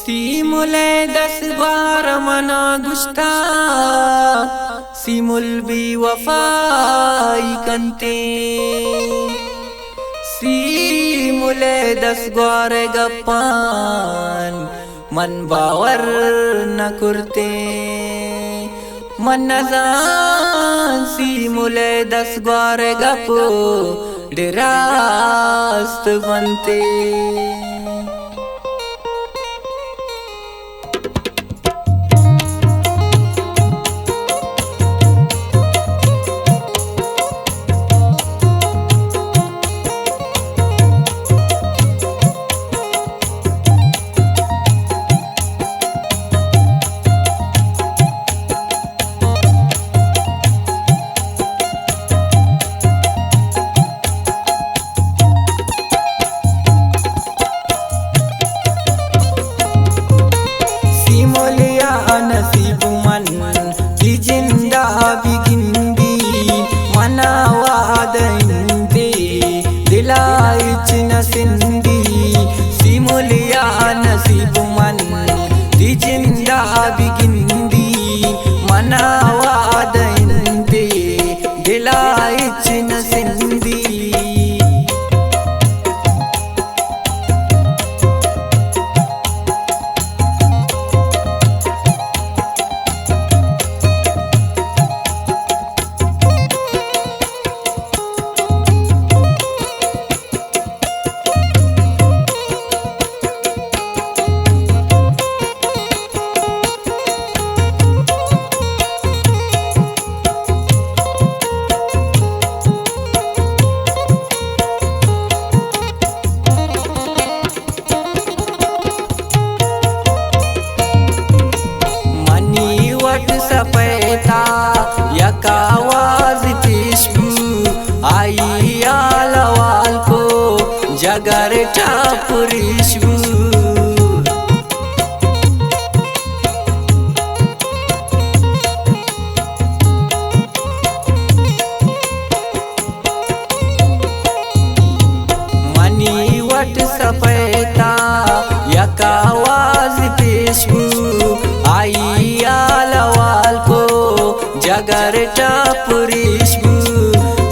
सीमुले 10 बार मना गुश्ता सीमुल भी वफाई कंते सीमुले 10 बार गप्पान मन बावर न करते मन नजान सीमुले 10 बार गप डिरास्त बनते नसीब मन की जिंदा बिगिंदी मना वादंदी दिलाइच न सिंदी सीमुलिया नसीब मन की जिंदा बिगिंदी मना वादंदी दिलाइच न सिंदी सपैता यका आवाज खुशबू आई आलवाल को जगर ठाकुरिशबू मनी वट सपैता यका आवाज खुशबू आई आलवाल को जगर टापुरिशबू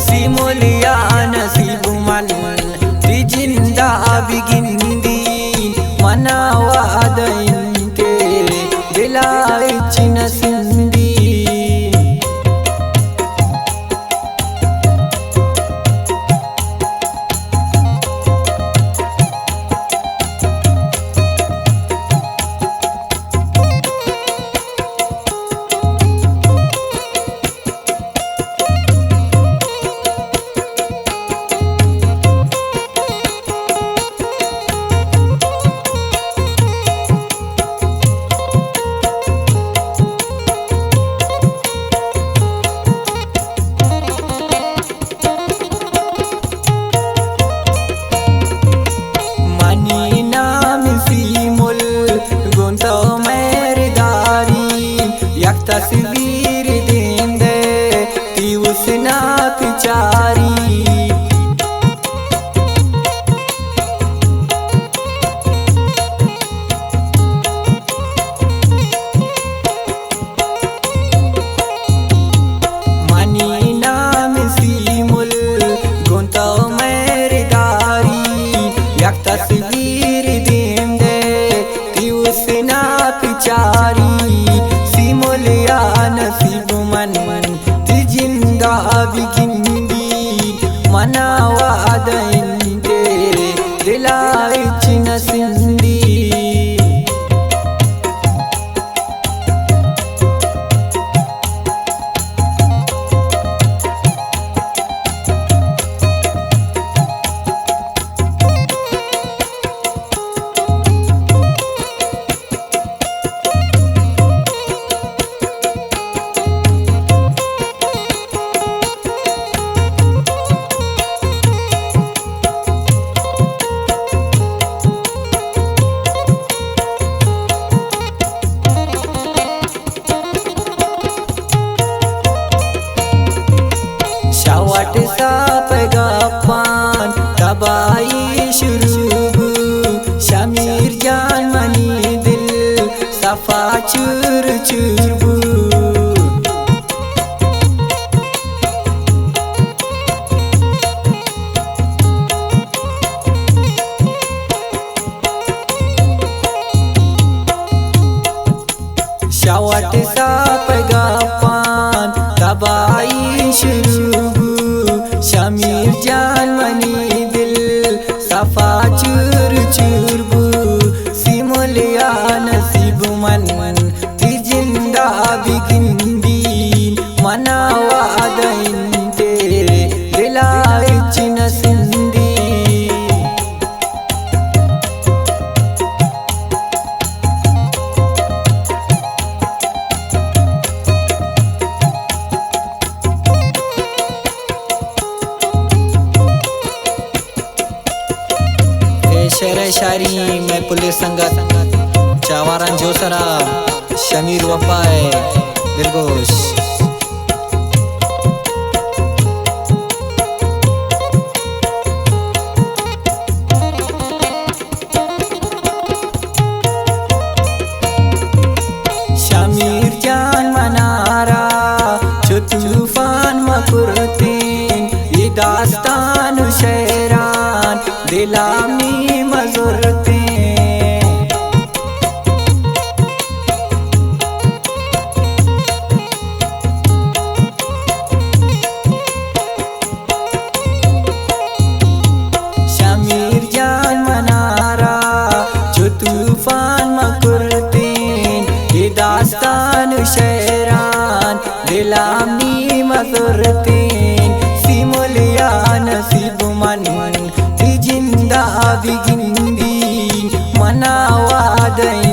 सीमुलिया नसीब मन ती जिंदा बिगिंदी मना वादंते दिलाइच न सिंदी तस्वीर देंदे ती उसना पिचारी मनी नाम सीमुल गुंतो मेरी दारी यक तस्वीर देंदे ती उसना पिचारी नसीब मन ती जिंदा बिगिंदी मना वादंते दिलाइच न सिंदी सफा चूर चूरबू शावट साप गापान तबाई शुरूबू शमीर जान मनी दिल सफा चूर चूरबू सिमुलिया नसीब मन ती जिंदा बिगिंदी मनावा दइंते दिलाई चिन सिंदी शेर शायरी मैं पुलिस संगत चावारन जोसरा शमीर वफाए दिलगोश शमीर जान मनारा जो तूफान मकुरतीन ये दास्तान शेरान दिलामी मजुरते शमीर जान मनारा जो तूफान मकुरतीन ये दास्तान शेरान दिलामी मजुरतीन सिमुलिया नसीब मन जिंदा बिगिंदी मनावा दई